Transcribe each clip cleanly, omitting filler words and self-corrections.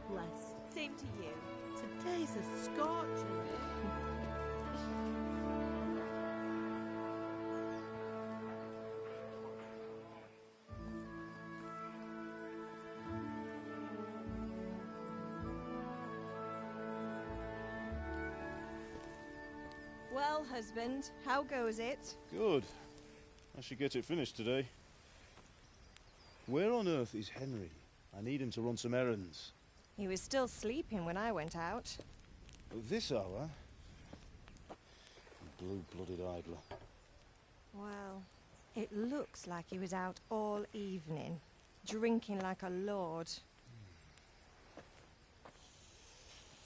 blessed. Same to you. Today's a scorcher. Well, husband, how goes it? Good. I should get it finished today. Where on earth is Henry? I need him to run some errands. He was still sleeping when I went out. At this hour? Blue-blooded idler. Well, it looks like he was out all evening, drinking like a lord.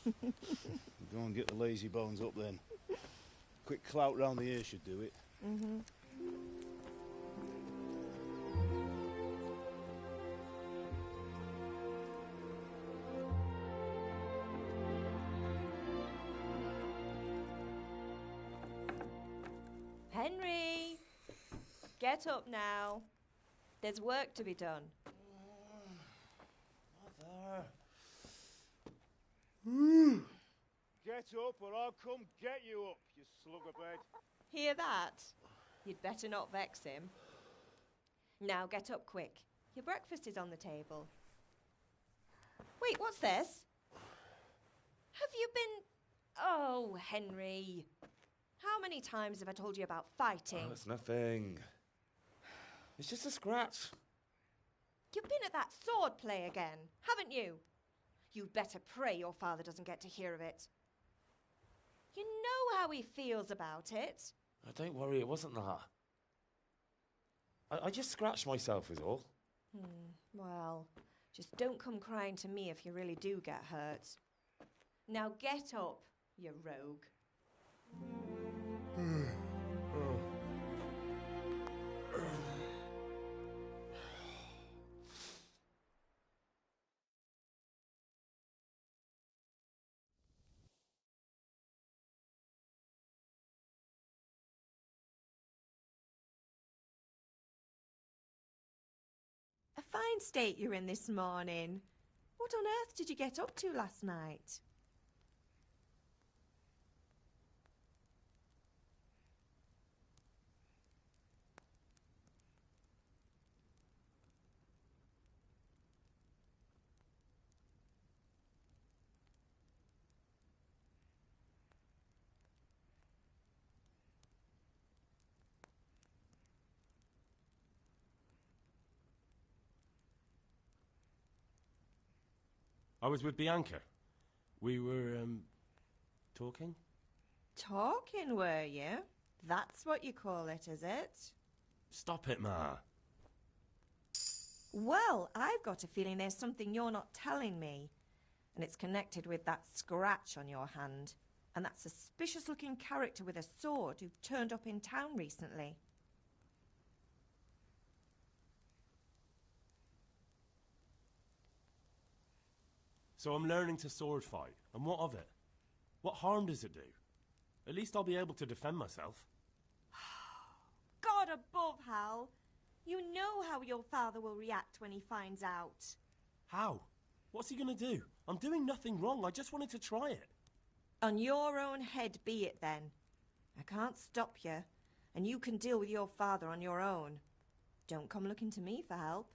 Go and get the lazy bones up then. Quick clout round the ear should do it. Mm-hmm. Henry! Get up now. There's work to be done. Mother. Get up or I'll come get you up, you slugabed. Hear that? You'd better not vex him. Now get up quick. Your breakfast is on the table. Wait, what's this? Have you been... Oh, Henry. How many times have I told you about fighting? Oh, it's nothing. It's just a scratch. You've been at that sword play again, haven't you? You'd better pray your father doesn't get to hear of it. You know how he feels about it. Oh, don't worry, it wasn't that. I just scratched myself is all. Well, just don't come crying to me if you really do get hurt. Now get up, you rogue. A fine state you're in this morning. What on earth did you get up to last night? I was with Bianca. We were, talking? Talking, were you? That's what you call it, is it? Stop it, Ma. Well, I've got a feeling there's something you're not telling me. And it's connected with that scratch on your hand. And that suspicious-looking character with a sword who turned up in town recently. So I'm learning to sword fight. And what of it? What harm does it do? At least I'll be able to defend myself. God above, Hal. You know how your father will react when he finds out. How? What's he gonna do? I'm doing nothing wrong. I just wanted to try it. On your own head be it then. I can't stop you, and you can deal with your father on your own. Don't come looking to me for help.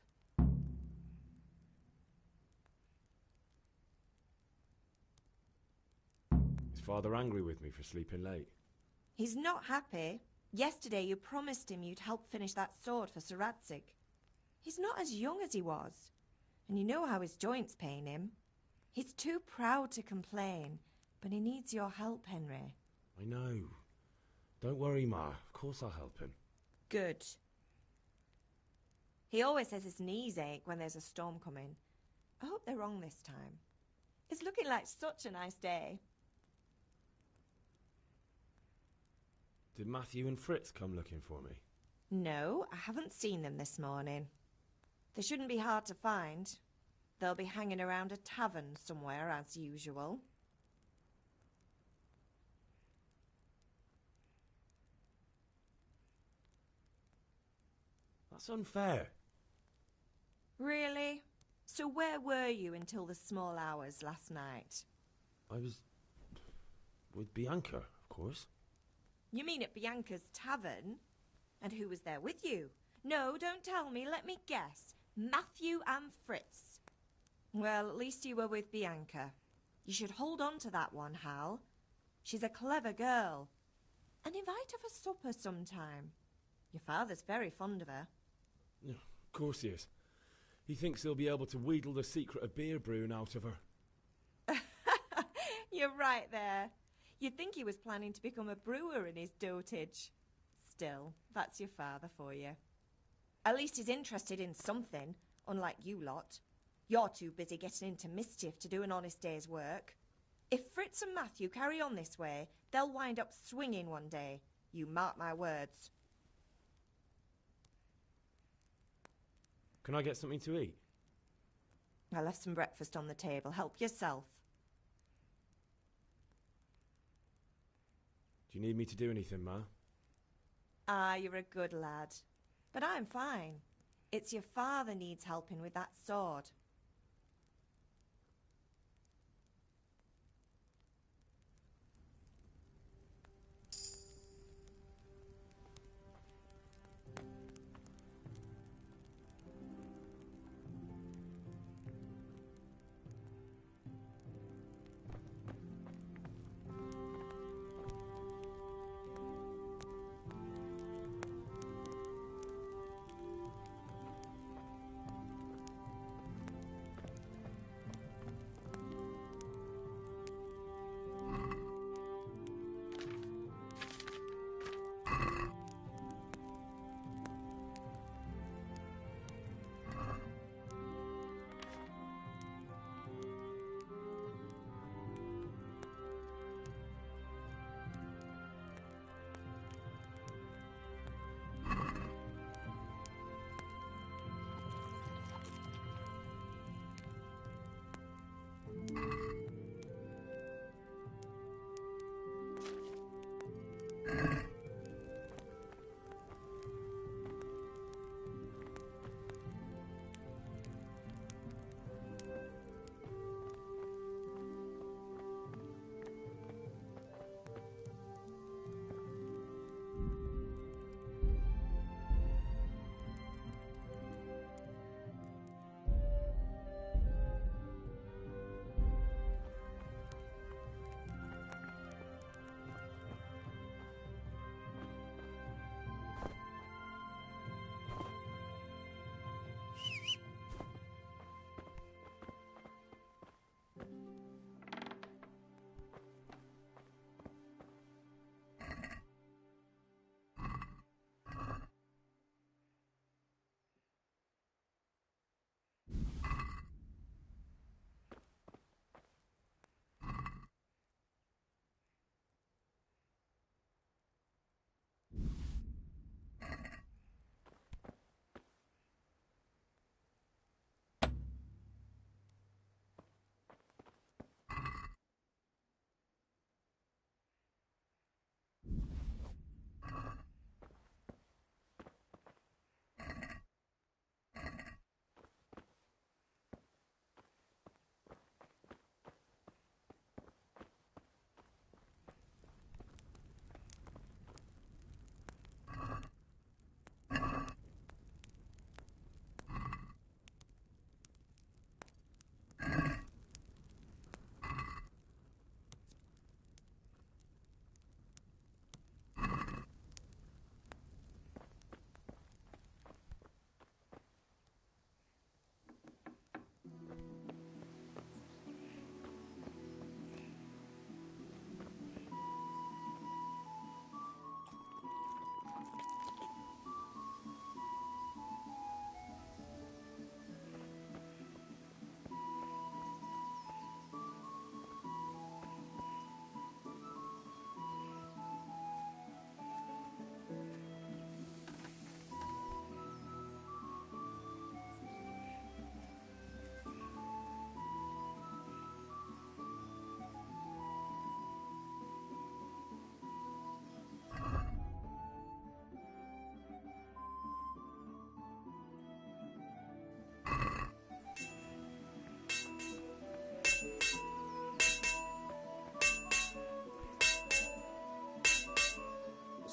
Is Father angry with me for sleeping late? He's not happy. Yesterday you promised him you'd help finish that sword for Sir Radzig. He's not as young as he was, and you know how his joints pain him. He's too proud to complain, but he needs your help, Henry. I know. Don't worry, Ma. Of course I'll help him. Good. He always says his knees ache when there's a storm coming. I hope they're wrong this time. It's looking like such a nice day. Did Matthew and Fritz come looking for me? No, I haven't seen them this morning. They shouldn't be hard to find. They'll be hanging around a tavern somewhere, as usual. That's unfair. Really? So where were you until the small hours last night? I was with Bianca, of course. You mean at Bianca's tavern? And who was there with you? No, don't tell me, let me guess. Matthew and Fritz. Well, at least you were with Bianca. You should hold on to that one, Hal. She's a clever girl. And invite her for supper sometime. Your father's very fond of her. Yeah, of course he is. He thinks he'll be able to wheedle the secret of beer brewing out of her. You're right there. You'd think he was planning to become a brewer in his dotage. Still, that's your father for you. At least he's interested in something, unlike you lot. You're too busy getting into mischief to do an honest day's work. If Fritz and Matthew carry on this way, they'll wind up swinging one day. You mark my words. Can I get something to eat? I left some breakfast on the table. Help yourself. Do you need me to do anything, Ma? Ah, you're a good lad. But I'm fine. It's your father needs helping with that sword.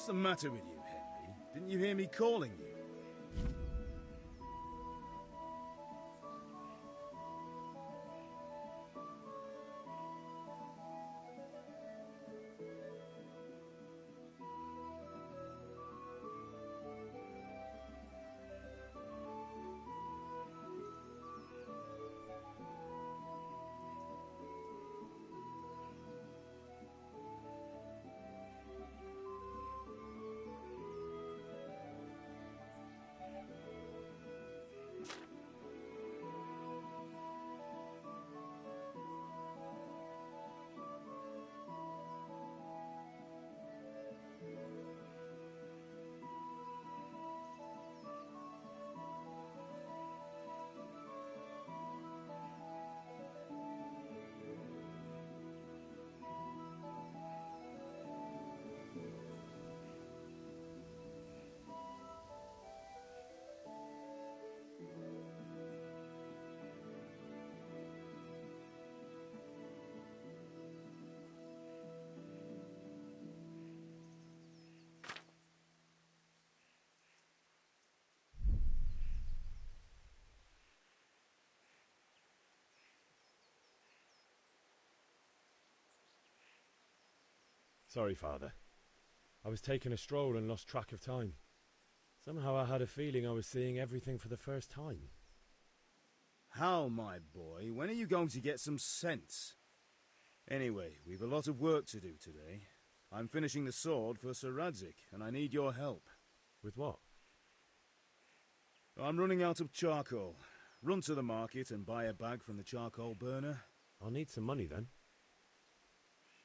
the matter with you, Henry? Didn't you hear me calling you? Sorry, Father. I was taking a stroll and lost track of time. Somehow I had a feeling I was seeing everything for the first time. Hal, my boy, when are you going to get some sense? Anyway, we've a lot of work to do today. I'm finishing the sword for Sir Radzig, and I need your help. With what? I'm running out of charcoal. Run to the market and buy a bag from the charcoal burner. I'll need some money then.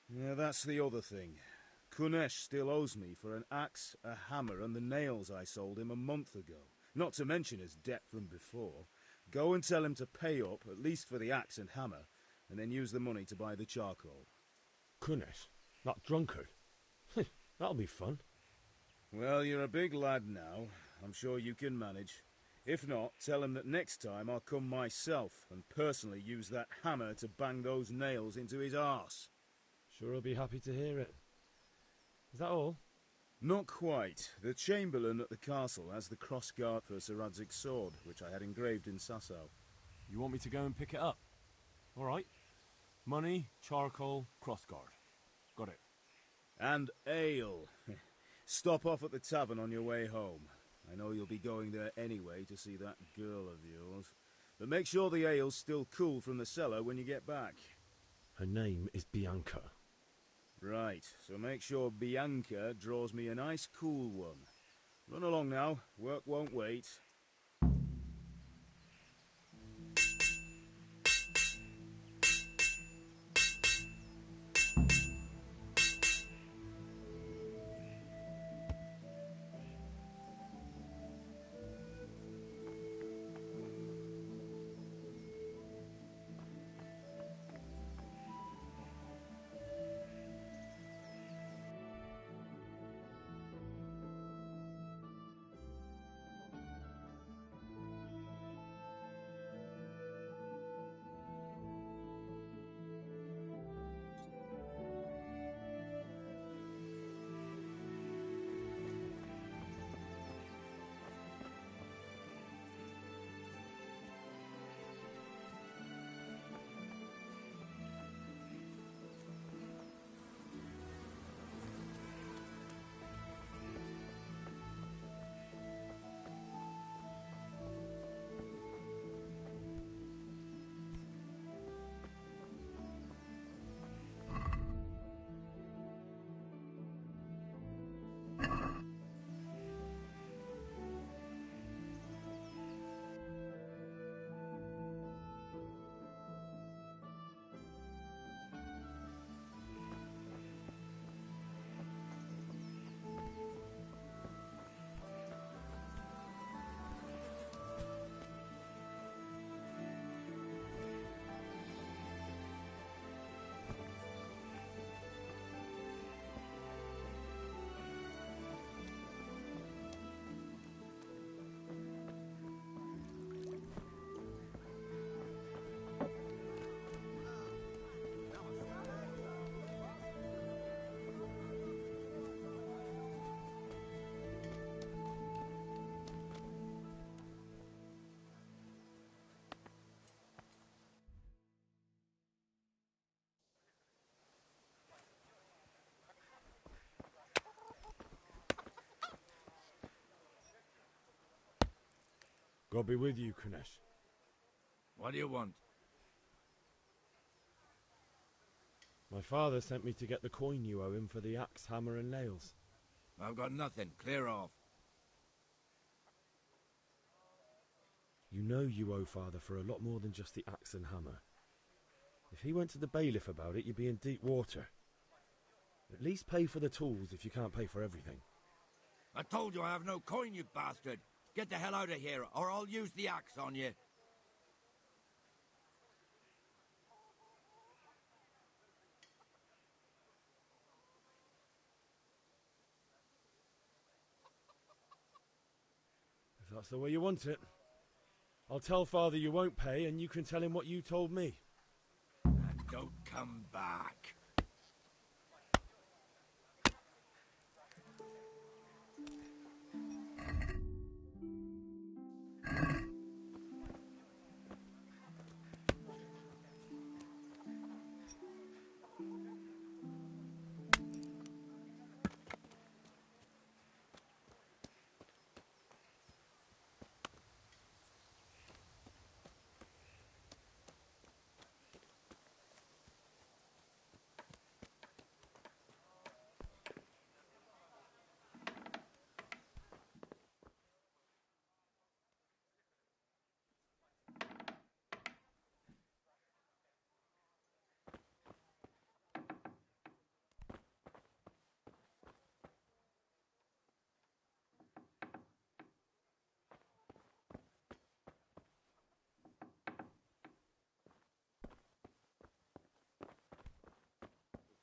Yeah, that's the other thing. Kunesh still owes me for an axe, a hammer, and the nails I sold him a month ago. Not to mention his debt from before. Go and tell him to pay up, at least for the axe and hammer, and then use the money to buy the charcoal. Kunesh? That drunkard? That'll be fun. Well, you're a big lad now. I'm sure you can manage. If not, tell him that next time I'll come myself and personally use that hammer to bang those nails into his arse. Sure I'll be happy to hear it. Is that all? Not quite. The Chamberlain at the castle has the crossguard for Sir Radzig's sword, which I had engraved in Sasau. You want me to go and pick it up? All right. Money, charcoal, crossguard. Got it. And ale. Stop off at the tavern on your way home. I know you'll be going there anyway to see that girl of yours. But make sure the ale's still cool from the cellar when you get back. Her name is Bianca. Right, so make sure Bianca draws me a nice cool one. Run along now, work won't wait. God be with you, Kunesh. What do you want? My father sent me to get the coin you owe him for the axe, hammer and nails. I've got nothing. Clear off. You know you owe father for a lot more than just the axe and hammer. If he went to the bailiff about it, you'd be in deep water. At least pay for the tools if you can't pay for everything. I told you I have no coin, you bastard. Get the hell out of here, or I'll use the axe on you. If that's the way you want it. I'll tell father you won't pay, and you can tell him what you told me. And don't come back.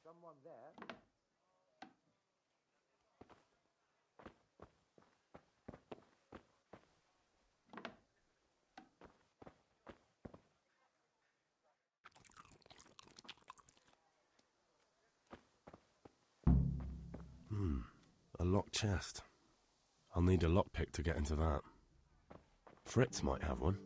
Someone there? A locked chest. I'll need a lockpick to get into that. Fritz might have one.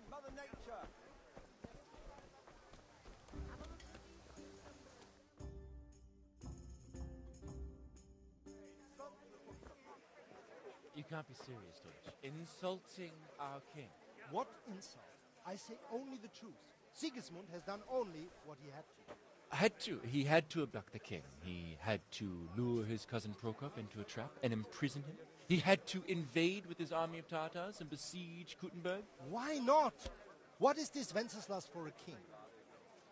Mother Nature. You can't be serious, Deutsch. Insulting our king. What insult? I say only the truth. Sigismund has done only what he had to. He had to abduct the king. He had to lure his cousin Prokop into a trap and imprison him. He had to invade with his army of Tatars and besiege Kuttenberg. Why not? What is this Wenceslas for a king?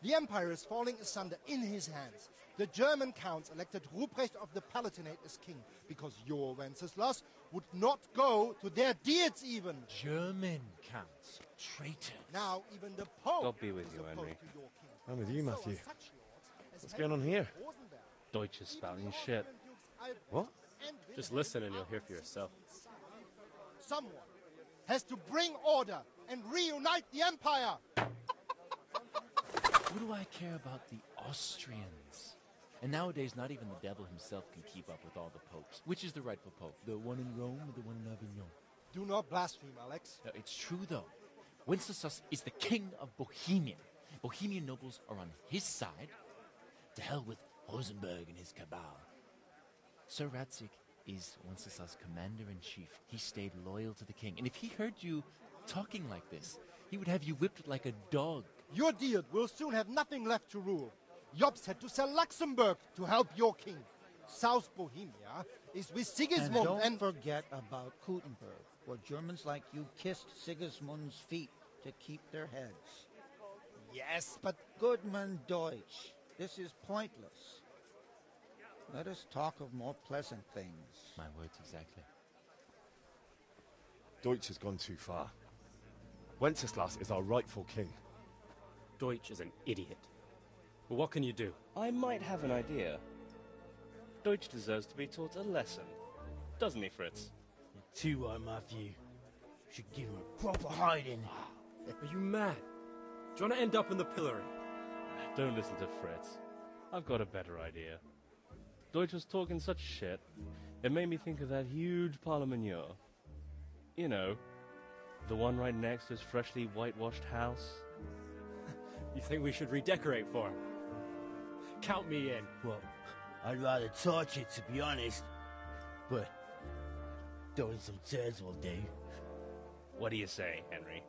The empire is falling asunder in his hands. The German counts elected Ruprecht of the Palatinate as king because your Wenceslas would not go to their deeds even. German counts. Traitor. Now even the Pope God be with is you, opposed Henry. to your king. I'm with you, So Matthew. are such lords as What's going on Henry here? of Rosenberg. Deutsch is spouting shit. What? Just listen and you'll hear for yourself. Someone has to bring order and reunite the empire. What do I care about the Austrians? And nowadays, not even the devil himself can keep up with all the popes. Which is the rightful pope? The one in Rome or the one in Avignon? Do not blaspheme, Alex. No, it's true, though. Wenceslas is the king of Bohemia. Bohemian nobles are on his side. To hell with Rosenberg and his cabal. Sir Radzik is Wenceslas' commander-in-chief. He stayed loyal to the king. And if he heard you talking like this, he would have you whipped like a dog. Your Diet will soon have nothing left to rule. Jobst had to sell Luxembourg to help your king. South Bohemia is with Sigismund and don't forget about Kuttenberg. before Germans like you kissed Sigismund's feet to keep their heads. Yes, but... Goodman Deutsch, this is pointless. Let us talk of more pleasant things. My words exactly. Deutsch has gone too far. Wenceslas is our rightful king. Deutsch is an idiot. Well, what can you do? I might have an idea. Deutsch deserves to be taught a lesson. Doesn't he, Fritz? You're too right, Matthew. Should give him a proper hiding. Are you mad? Do you want to end up in the pillory? Don't listen to Fritz. I've got a better idea. Deutsch was talking such shit, it made me think of that huge Parlement. You know, the one right next to his freshly whitewashed house. You think we should redecorate for him? Count me in. Well, I'd rather torch it, to be honest. But throwing some turds will do. What do you say, Henry?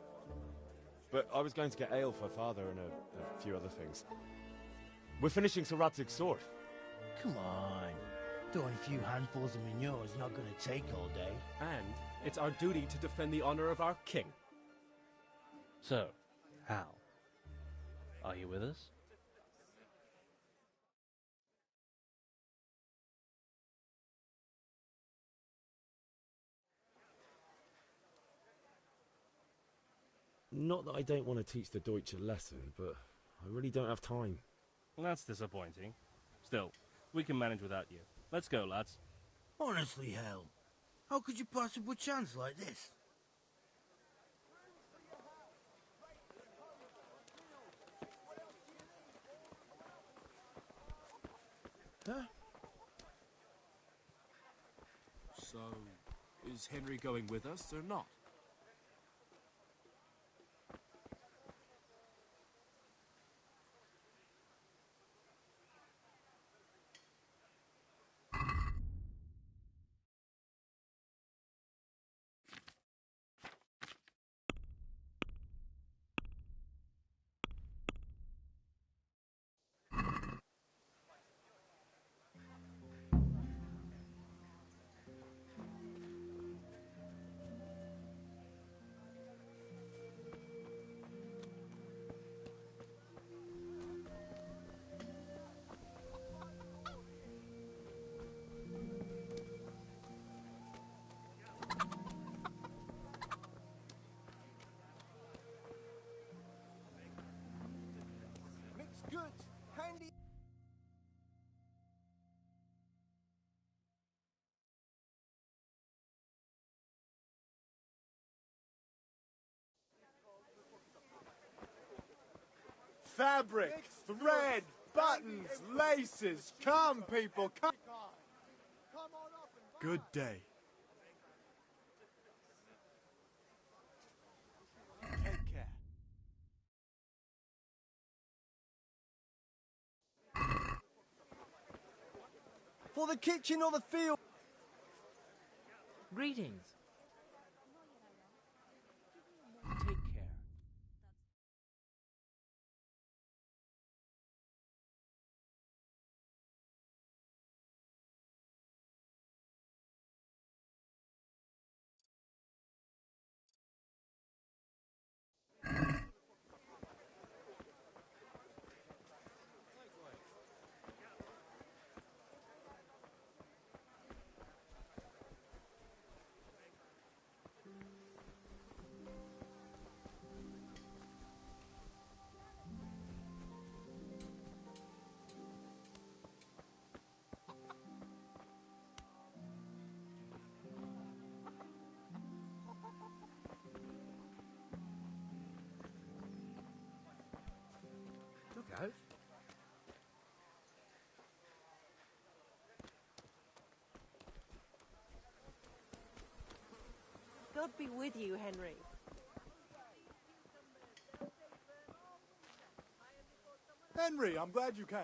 But I was going to get ale for father and a few other things. We're finishing Sir Radzig's sword. Come on. Throwing a few handfuls of manure is not going to take all day. And it's our duty to defend the honor of our king. So, Hal, are you with us? Not that I don't want to teach the Deutsch a lesson, but I really don't have time. Well, that's disappointing. Still, we can manage without you. Let's go, lads. Honestly, Hal, how could you pass up a chance like this? Huh? So, is Henry going with us or not? Goods, handy. Fabric, thread, buttons, laces. Come, people, come. Good day. Take care. For the kitchen or the field? Greetings. Take care. Look out. God be with you, Henry. Henry, I'm glad you came.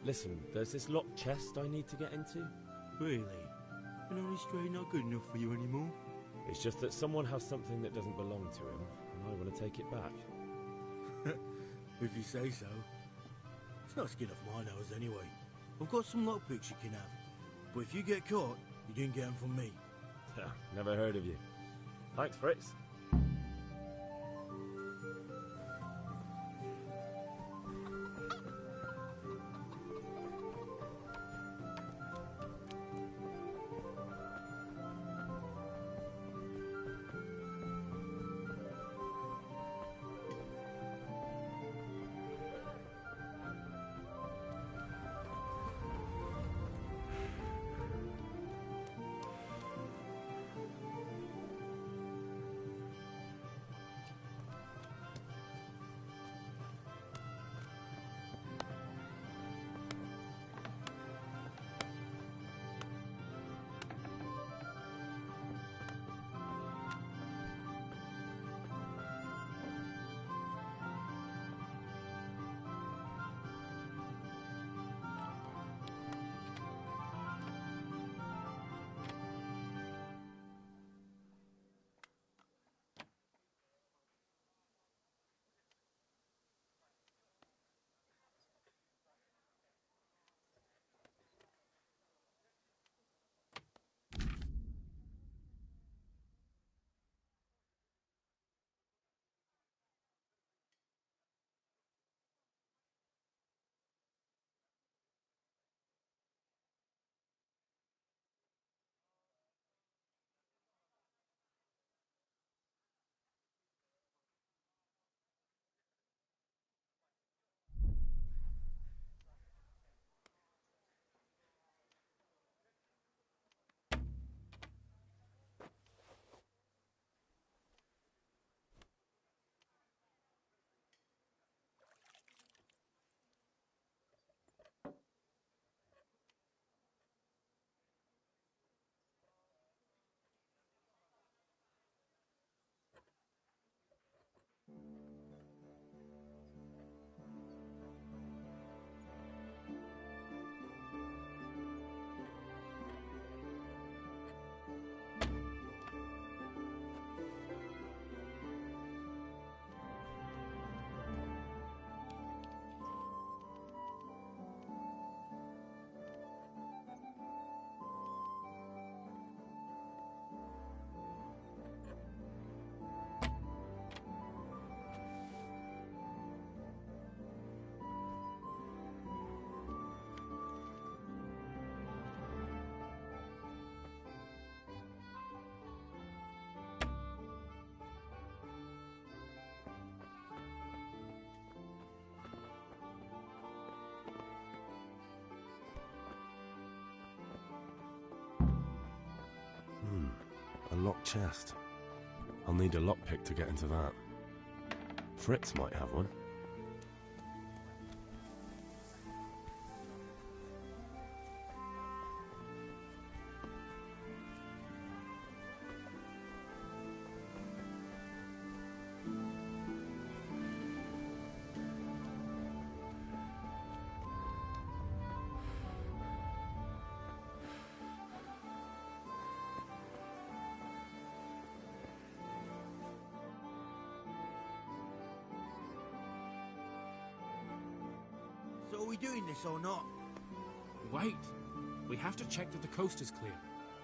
Listen, there's this locked chest I need to get into. Really? An honest trade not good enough for you anymore? It's just that someone has something that doesn't belong to him, and I want to take it back. If you say so. It's not skin off my nose anyway. I've got some lockpicks you can have. But if you get caught, you didn't get them from me. Never heard of you. Thanks, Fritz. A locked chest. I'll need a lockpick to get into that. Fritz might have one. So are we doing this or not? Wait. We have to check that the coast is clear.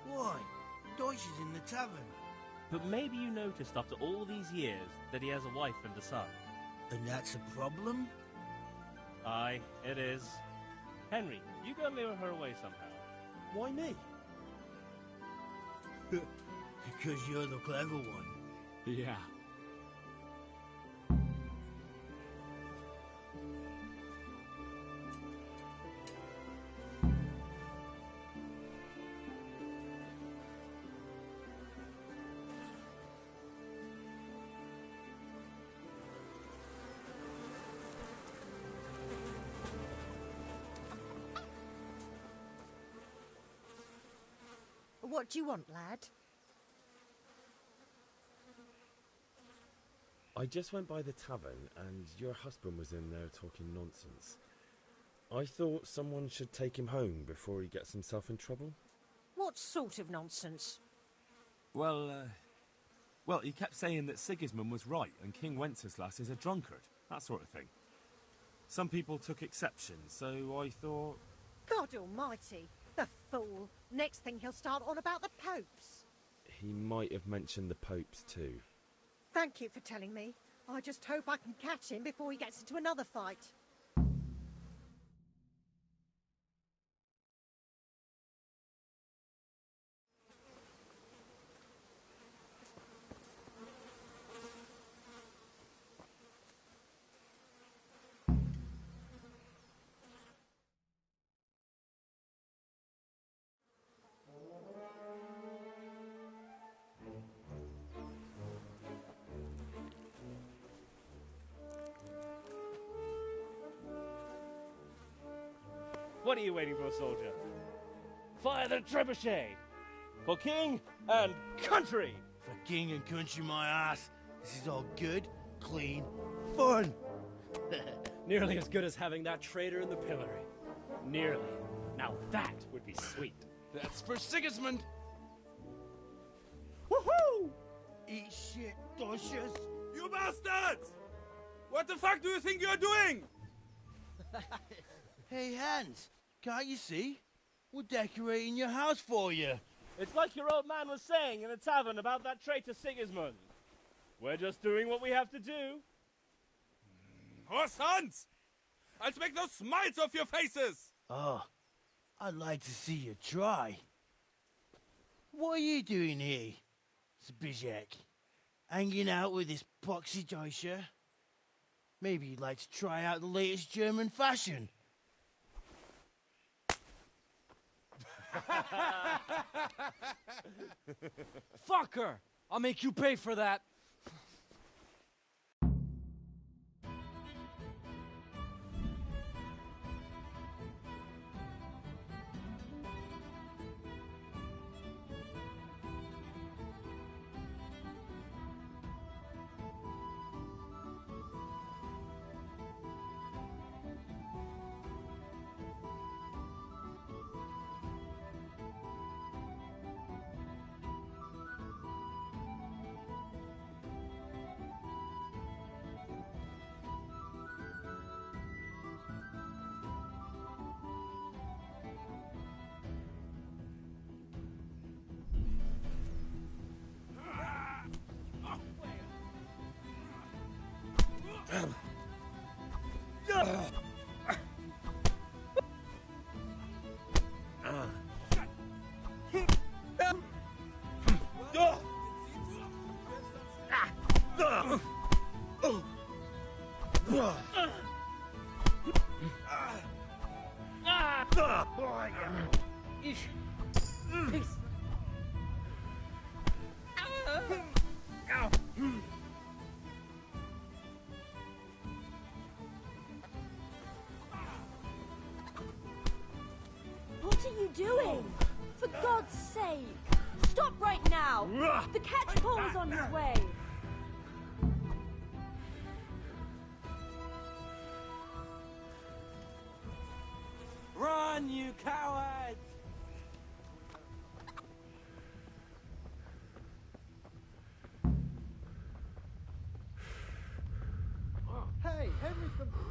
Why? Deutsch is in the tavern. But maybe you noticed after all these years that he has a wife and a son. And that's a problem? Aye, it is. Henry, you go lure her away somehow. Why me? Because you're the clever one. Yeah. What do you want, lad? I just went by the tavern and your husband was in there talking nonsense. I thought someone should take him home before he gets himself in trouble. What sort of nonsense? Well, he kept saying that Sigismund was right and King Wenceslas is a drunkard, that sort of thing. Some people took exception, so I thought... God almighty, the fool. Next thing he'll start on about the popes. He might have mentioned the popes too. Thank you for telling me. I just hope I can catch him before he gets into another fight. What are you waiting for, soldier? Fire the trebuchet! For king and country! For king and country, my ass. This is all good, clean, fun. Nearly as good as having that traitor in the pillory. Nearly. Now that would be sweet. That's for Sigismund. Woohoo! Eat shit, doshes. You bastards! What the fuck do you think you're doing? Hey, Hans, can't you see? We're decorating your house for you. It's like your old man was saying in the tavern about that traitor Sigismund. We're just doing what we have to do. Horse Hans! I'll make those smiles off your faces! Oh, I'd like to see you try. What are you doing here, Zbyszek? Hanging out with this poxy Deutscher? Maybe you'd like to try out the latest German fashion. Fucker! I'll make you pay for that. What are you doing? For God's sake! Stop right now! The catchpole is on his way! Run, you cowards! Hey, Henry from here.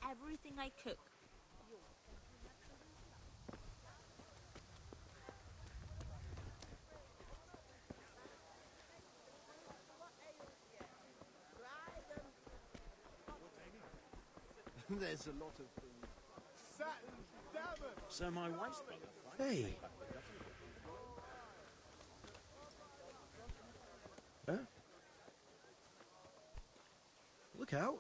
Everything I cook. There's a lot of things. Saturn's damn it! So my wife's brother. Hey. Huh? Look out.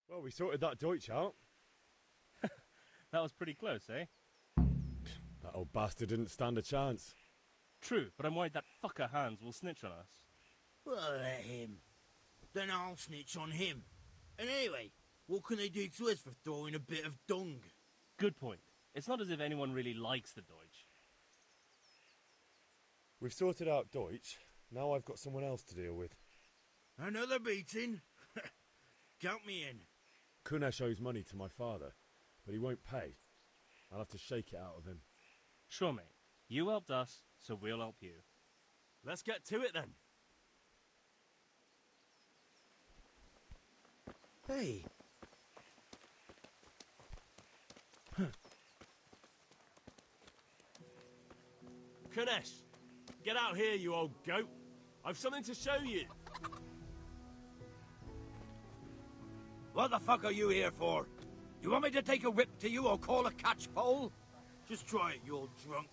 Well, we sorted that Deutsch out. That was pretty close, eh? That old bastard didn't stand a chance. True, but I'm worried that fucker Hans will snitch on us. Well, let him. Then I'll snitch on him. And anyway, what can they do to us for throwing a bit of dung? Good point. It's not as if anyone really likes the Deutsch. We've sorted out Deutsch. Now I've got someone else to deal with. Another beating? Count me in. Kunesh owes money to my father, but he won't pay. I'll have to shake it out of him. Sure, mate. You helped us, so we'll help you. Let's get to it then. Hey. Kunesh, get out here, you old goat. I've something to show you. What the fuck are you here for? You want me to take a whip to you or call a catchpole? Just try it, you old drunk.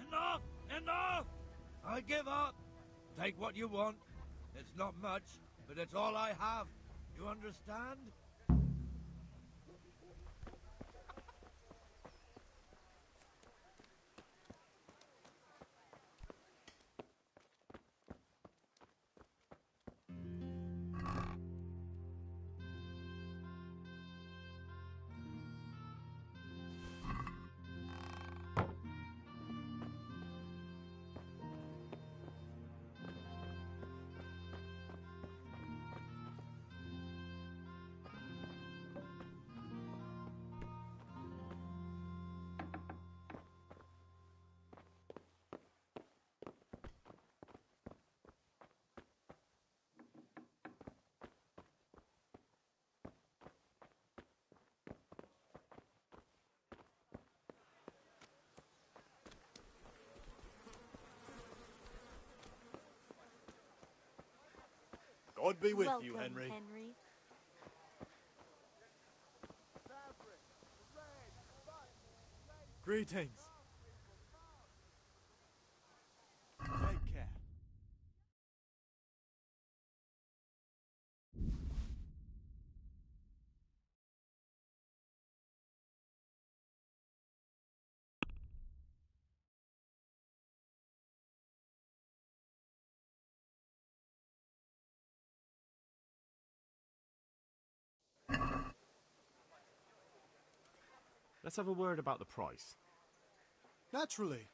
Enough! Enough! I give up. Take what you want. It's not much, but it's all I have. You understand? God be with Welcome, you, Henry. Greetings. Take care. Let's have a word about the price. Naturally.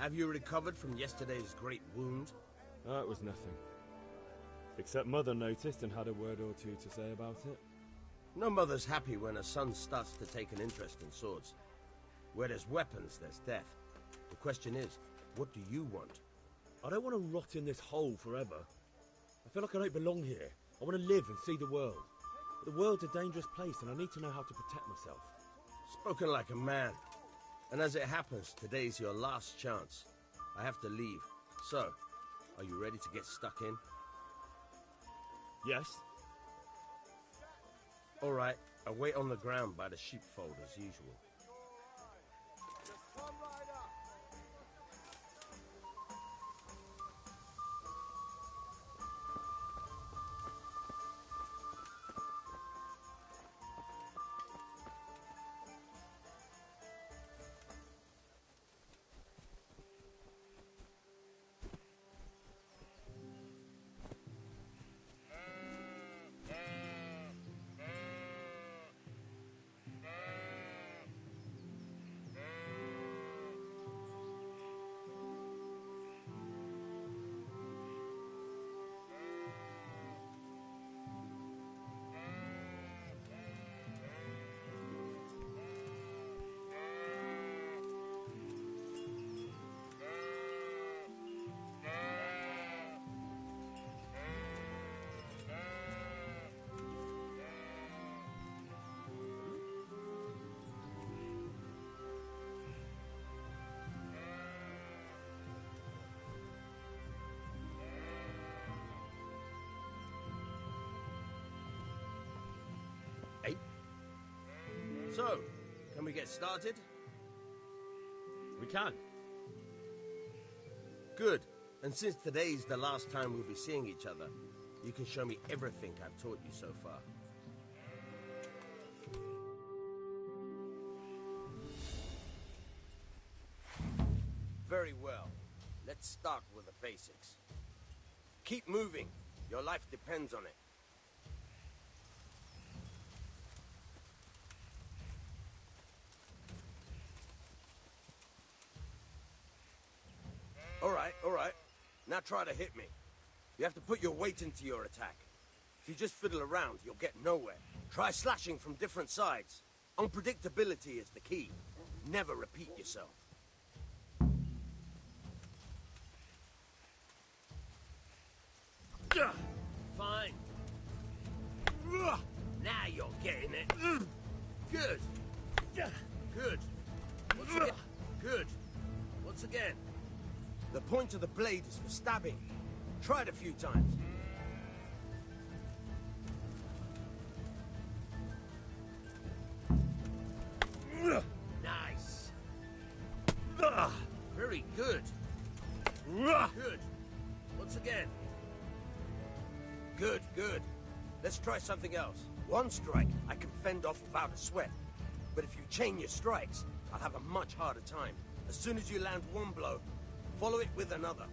Have you recovered from yesterday's great wound? It was nothing. Except Mother noticed and had a word or two to say about it. No mother's happy when her son starts to take an interest in swords. Where there's weapons, there's death. The question is, what do you want? I don't want to rot in this hole forever. I feel like I don't belong here. I want to live and see the world. But the world's a dangerous place and I need to know how to protect myself. Spoken like a man. And as it happens, today's your last chance. I have to leave. So, are you ready to get stuck in? Yes. All right, I'll wait on the ground by the sheepfold as usual. So, can we get started? We can. Good. And since today's the last time we'll be seeing each other, you can show me everything I've taught you so far. Very well. Let's start with the basics. Keep moving. Your life depends on it. All right. Now try to hit me. You have to put your weight into your attack. If you just fiddle around, you'll get nowhere. Try slashing from different sides. Unpredictability is the key. Never repeat yourself. Fine. Now you're getting it. Good. Good. Once again. Good. Once again. The point of the blade is for stabbing. Try it a few times. Nice. Very good. Good. Once again. Good, good. Let's try something else. One strike, I can fend off without a sweat. But if you chain your strikes, I'll have a much harder time. As soon as you land one blow, follow it with another.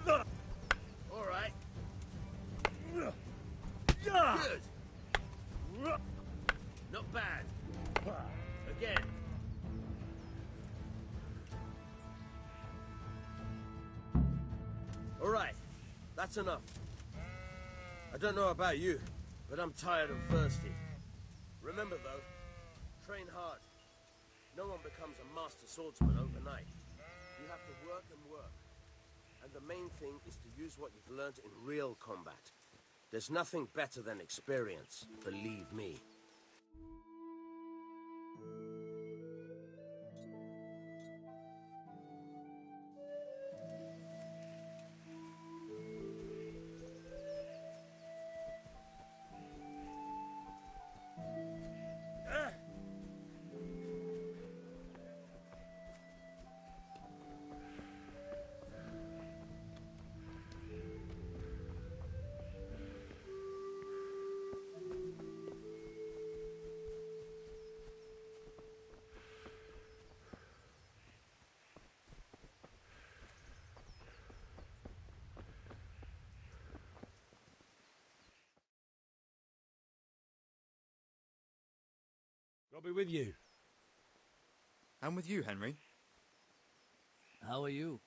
All right. Good. Not bad. Again. All right. That's enough. I don't know about you, but I'm tired and thirsty. Remember, though, train hard. No one becomes a master swordsman overnight. You have to work and work. And the main thing is to use what you've learned in real combat. There's nothing better than experience, believe me. God be with you. And with you, Henry. How are you?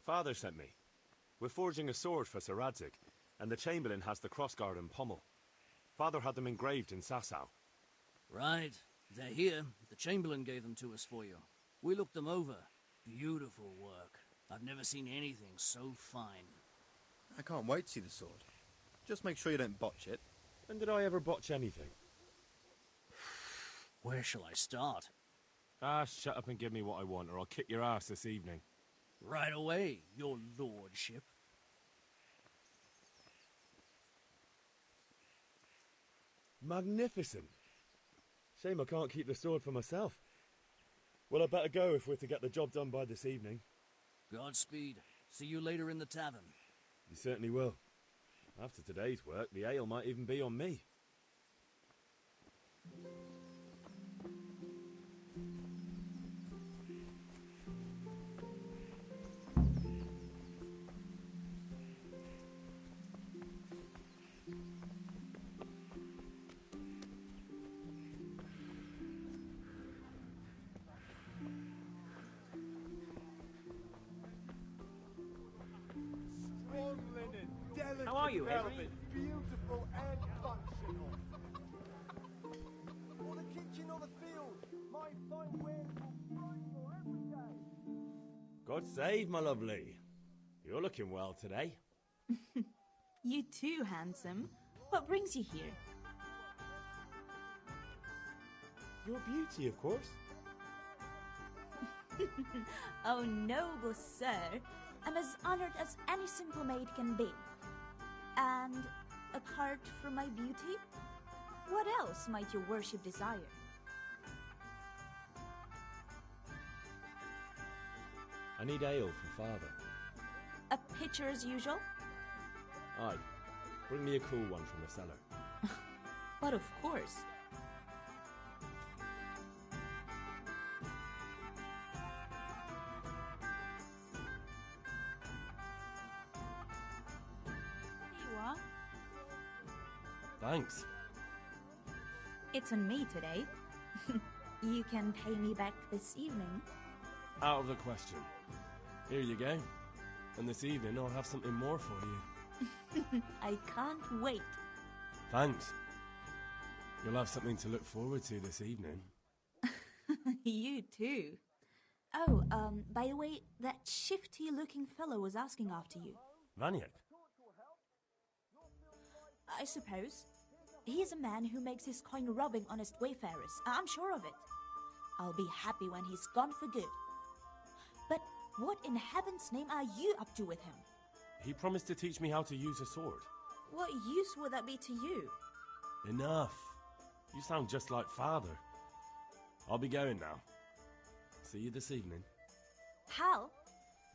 Father sent me. We're forging a sword for Sir Radzig, and the Chamberlain has the crossguard and pommel. Father had them engraved in Sasau. Right. They're here. The Chamberlain gave them to us for you. We looked them over. Beautiful work. I've never seen anything so fine. I can't wait to see the sword. Just make sure you don't botch it. When did I ever botch anything? Where shall I start? Ah, shut up and give me what I want, or I'll kick your ass this evening. Right away, your lordship. Magnificent. Shame I can't keep the sword for myself. Well, I better go if we're to get the job done by this evening. Godspeed. See you later in the tavern. You certainly will. After today's work, the ale might even be on me. Strong linen, delicate How are you, Henry? velvet, beautiful and functional. Or the kitchen or the field, my fine wares will find you every day. God save, my lovely. You're looking well today. You too, handsome. What brings you here? Your beauty, of course. Oh, noble sir. I'm as honored as any simple maid can be. And apart from my beauty, what else might your worship desire? I need ale for Father. A pitcher as usual? Aye. Bring me a cool one from the cellar. But of course. Here you are. Thanks. It's on me today. You can pay me back this evening. Out of the question. Here you go. And this evening I'll have something more for you. I can't wait. Thanks. You'll have something to look forward to this evening. You too. Oh, by the way, that shifty-looking fellow was asking after you. Vaniak? I suppose. He's a man who makes his coin robbing honest wayfarers. I'm sure of it. I'll be happy when he's gone for good. But what in heaven's name are you up to with him? He promised to teach me how to use a sword. What use would that be to you? Enough. You sound just like Father. I'll be going now. See you this evening. Hal,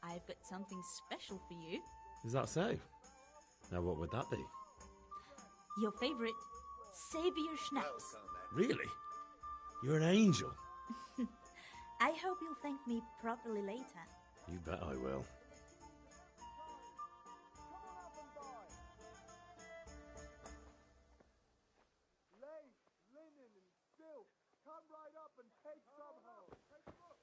I've got something special for you. Is that so? Now what would that be? Your favorite Savior Schnapps. Really? You're an angel. I hope you'll thank me properly later. You bet I will. Lace, linen, and silk. Come right up and take some home. Take a look.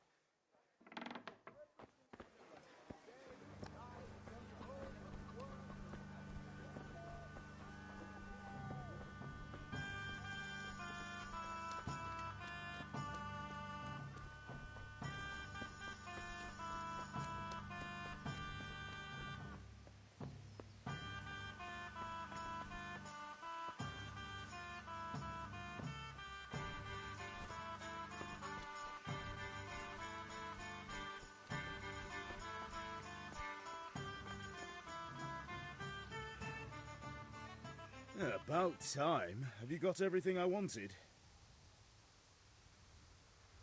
About time. Have you got everything I wanted?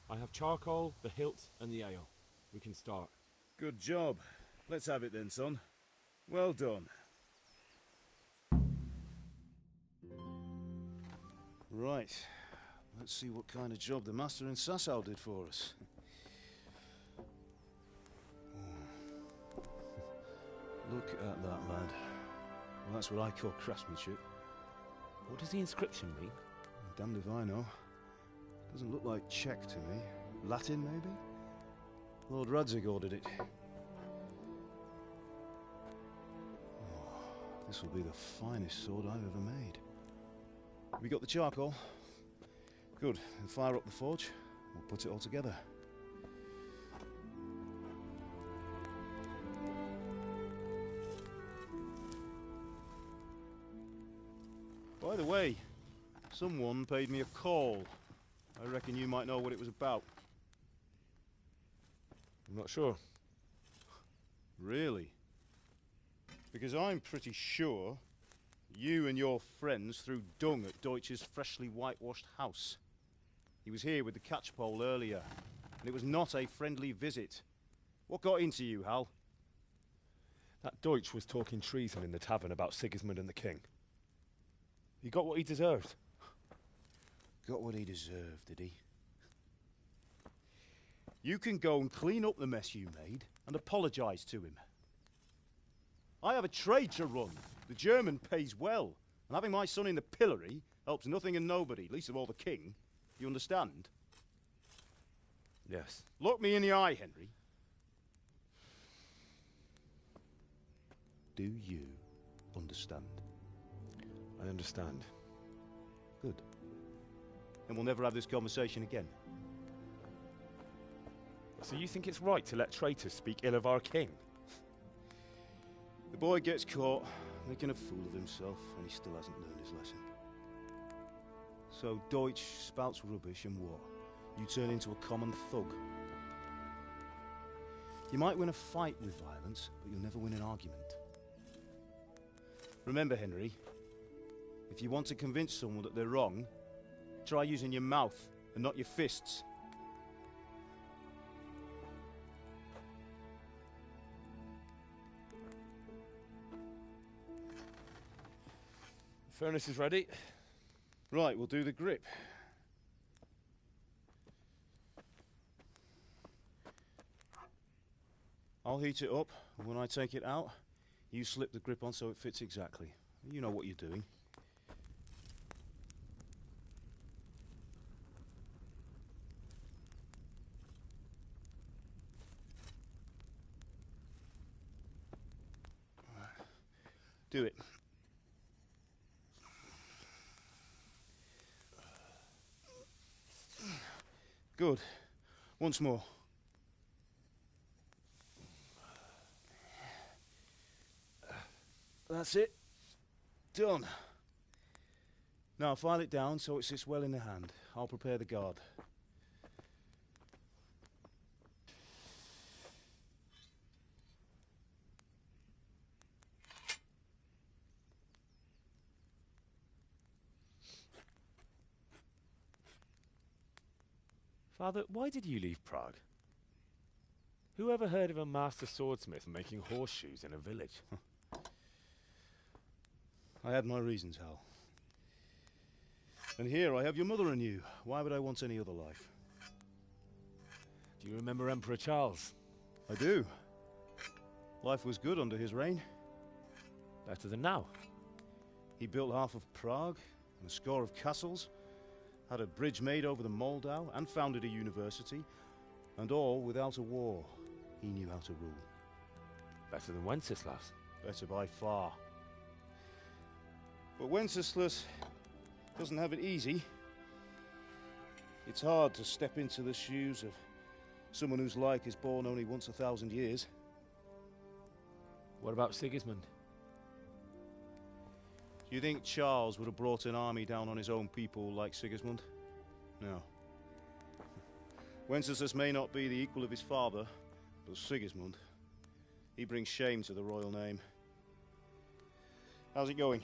I have charcoal, the hilt, and the ale. We can start. Good job. Let's have it then, son. Well done. Right. Let's see what kind of job the master in Sasau did for us. Look at that, lad. that's what I call craftsmanship. What does the inscription mean? Damned if I know. Doesn't look like Czech to me. Latin, maybe? Lord Radzig ordered it. Oh, this will be the finest sword I've ever made. We got the charcoal? Good. Then fire up the forge. We'll put it all together. By the way, someone paid me a call. I reckon you might know what it was about. I'm not sure. Really? Because I'm pretty sure you and your friends threw dung at Deutsch's freshly whitewashed house. He was here with the catchpole earlier, and it was not a friendly visit. What got into you, Hal? That Deutsch was talking treason in the tavern about Sigismund and the king. He got what he deserved. Got what he deserved, did he? You can go and clean up the mess you made and apologise to him. I have a trade to run. The German pays well, and having my son in the pillory helps nothing and nobody, least of all the king. You understand? Yes. Look me in the eye, Henry. Do you understand? I understand. Good. Then we'll never have this conversation again. So you think it's right to let traitors speak ill of our king? The boy gets caught, making a fool of himself, and he still hasn't learned his lesson. So Deutsch spouts rubbish, and what? You turn into a common thug. You might win a fight with violence, but you'll never win an argument. Remember, Henry, if you want to convince someone that they're wrong, try using your mouth and not your fists. The furnace is ready. Right, we'll do the grip. I'll heat it up, and when I take it out, you slip the grip on so it fits exactly. You know what you're doing. Do it. Good. Once more. That's it. Done. Now file it down so it sits well in the hand. I'll prepare the guard. Father, why did you leave Prague? Who ever heard of a master swordsmith making horseshoes in a village? I had my reasons, Hal. And here I have your mother and you. Why would I want any other life? Do you remember Emperor Charles? I do. Life was good under his reign. Better than now. He built half of Prague and a score of castles, had a bridge made over the Moldau, and founded a university, and all without a war. He knew how to rule. Better than Wenceslas. Better by far. But Wenceslas doesn't have it easy. It's hard to step into the shoes of someone whose like is born only once 1,000 years. What about Sigismund? Do you think Charles would have brought an army down on his own people like Sigismund? No. Wenceslas may not be the equal of his father, but Sigismund, he brings shame to the royal name. How's it going?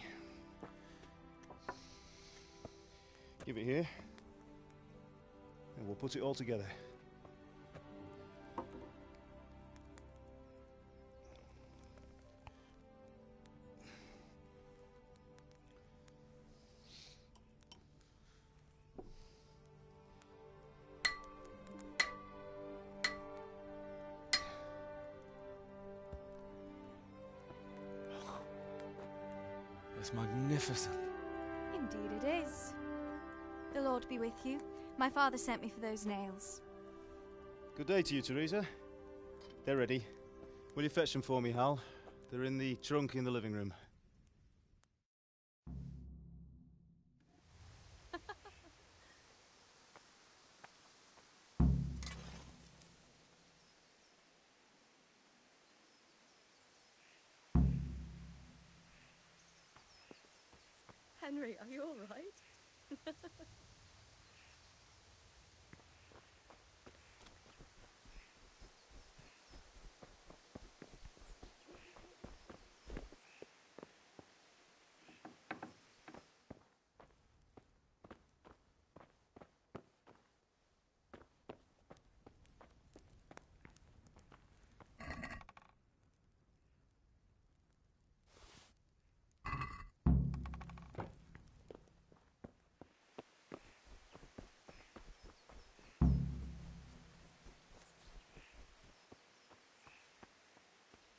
Give it here, and we'll put it all together. That's magnificent. Indeed it is. The Lord be with you. My father sent me for those nails. Good day to you, Teresa. They're ready. Will you fetch them for me, Hal? They're in the trunk in the living room. Henry, are you all right?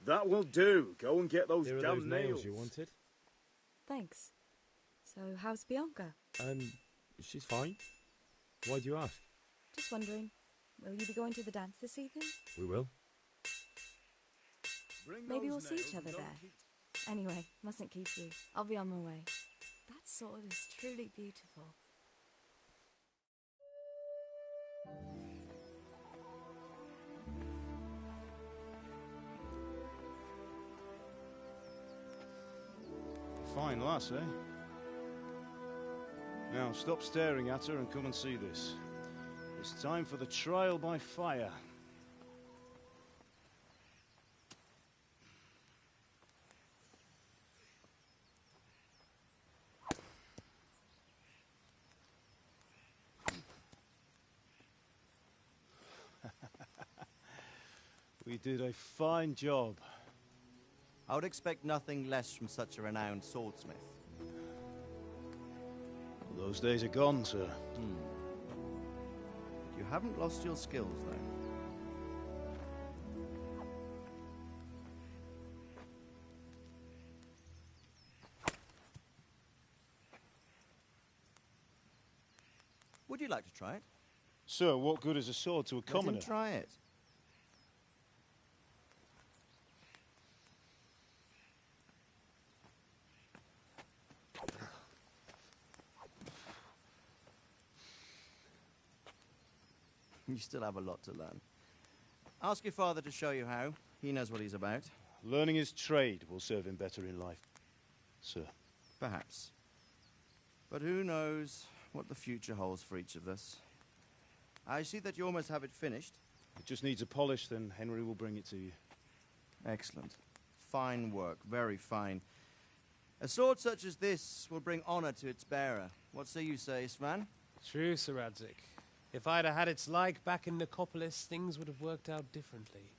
That will do. Go and get those Here are damn those nails you wanted. Thanks. So, how's Bianca? She's fine. Why do you ask? Just wondering, will you be going to the dance this evening? We will. Maybe we'll see each other there. Anyway, mustn't keep you. I'll be on my way. That sword is truly beautiful. Fine lass, eh? Now, stop staring at her and come and see this. It's time for the trial by fire. We did a fine job. I would expect nothing less from such a renowned swordsmith. Those days are gone, sir. You haven't lost your skills, though. Would you like to try it? Sir, what good is a sword to a commoner? Let him try it. You still have a lot to learn. Ask your father to show you how. He knows what he's about. Learning his trade will serve him better in life, sir. Perhaps. But who knows what the future holds for each of us. I see that you almost have it finished. It just needs a polish, then Henry will bring it to you. Excellent. Fine work, very fine. A sword such as this will bring honor to its bearer. What say you, Svan? True, Sir Radzig. If I'd have had its like back in Nicopolis, things would have worked out differently.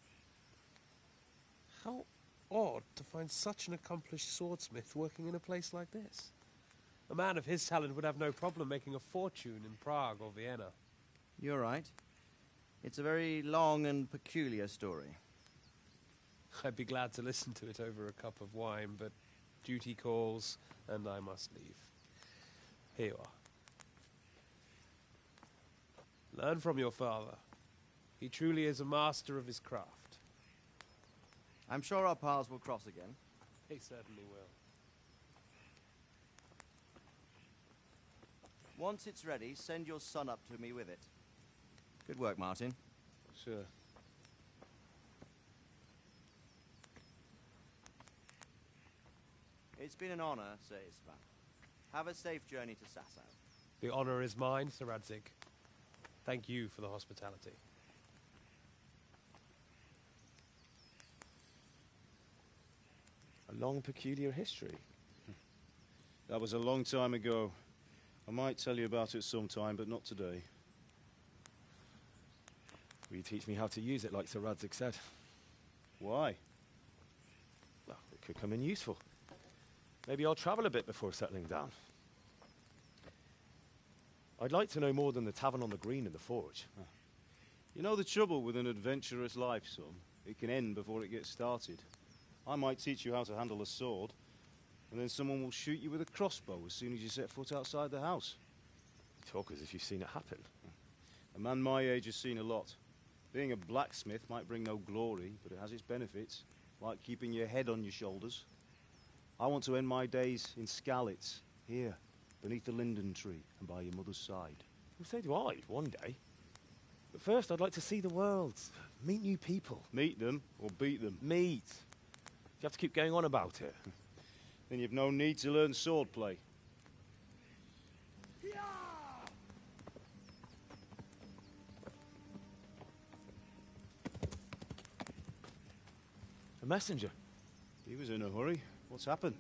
How odd to find such an accomplished swordsmith working in a place like this. A man of his talent would have no problem making a fortune in Prague or Vienna. You're right. It's a very long and peculiar story. I'd be glad to listen to it over a cup of wine, but duty calls, and I must leave. Here you are. Learn from your father. He truly is a master of his craft. I'm sure our paths will cross again. He certainly will. Once it's ready, send your son up to me with it. Good work, Martin. Sure. It's been an honor, Sir Istvan. Have a safe journey to Sasau. The honor is mine, Sir Radzig. Thank you for the hospitality. A long, peculiar history. That was a long time ago. I might tell you about it sometime, but not today. Will you teach me how to use it, like Sir Radzig said? Why? Well, it could come in useful. Maybe I'll travel a bit before settling down. I'd like to know more than the tavern on the green and the forge. You know the trouble with an adventurous life, son? It can end before it gets started. I might teach you how to handle a sword, And then someone will shoot you with a crossbow as soon as you set foot outside the house. You talk as if you've seen it happen. A man my age has seen a lot. Being a blacksmith might bring no glory, but it has its benefits, like keeping your head on your shoulders. I want to end my days in Skalitz, here, beneath the linden tree and by your mother's side. Well, so do I, one day. But first, I'd like to see the world, meet new people. Meet them or beat them? Meet. You have to keep going on about it. Then you've no need to learn swordplay. A messenger. He was in a hurry. What's happened?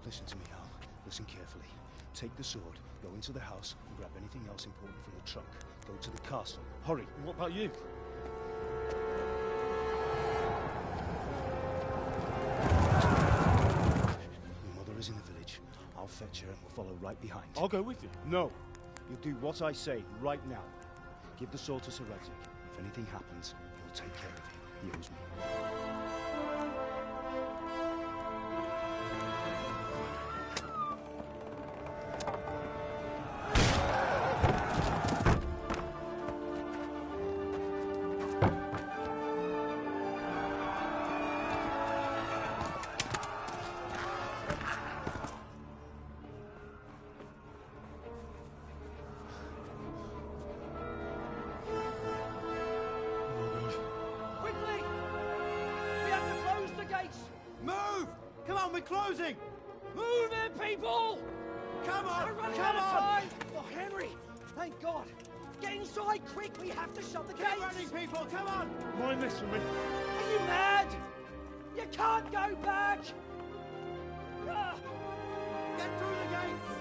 Listen to me, Hal. Listen carefully. Take the sword, go into the house, and grab anything else important from the trunk. Go to the castle. Hurry. And what about you? Your mother is in the village. I'll fetch her and we'll follow right behind. I'll go with you. No. You'll do what I say right now. Give the sword to Sir Radzig. If anything happens, he'll take care of you. He owes me. We're closing! Move it, people! Come on! We're running Come out of on! time! Oh, Henry! Thank God! Get inside quick! We have to shut the gates! Get running, people! Come on! Mind this for me. Are you mad? You can't go back! Get through the gates!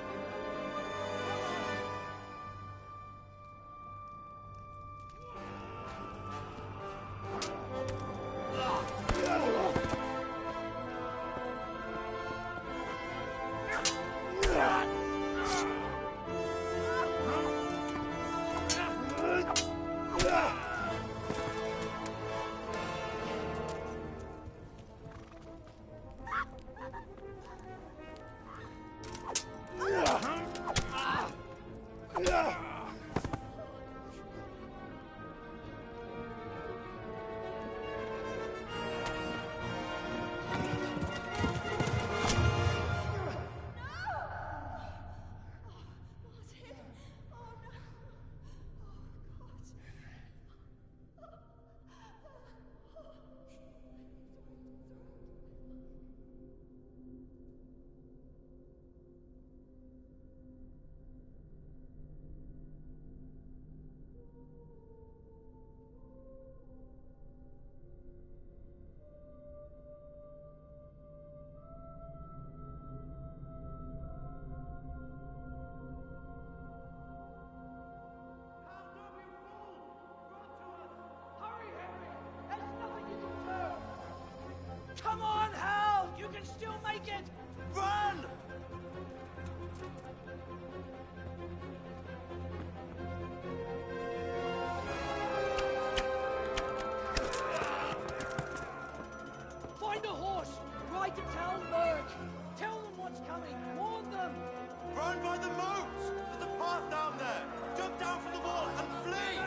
Come on, Hal! You can still make it! Run! Find a horse! Ride to Talmberg! Tell them what's coming! Warn them! Run by the moat! There's a path down there! Jump down from the wall and flee!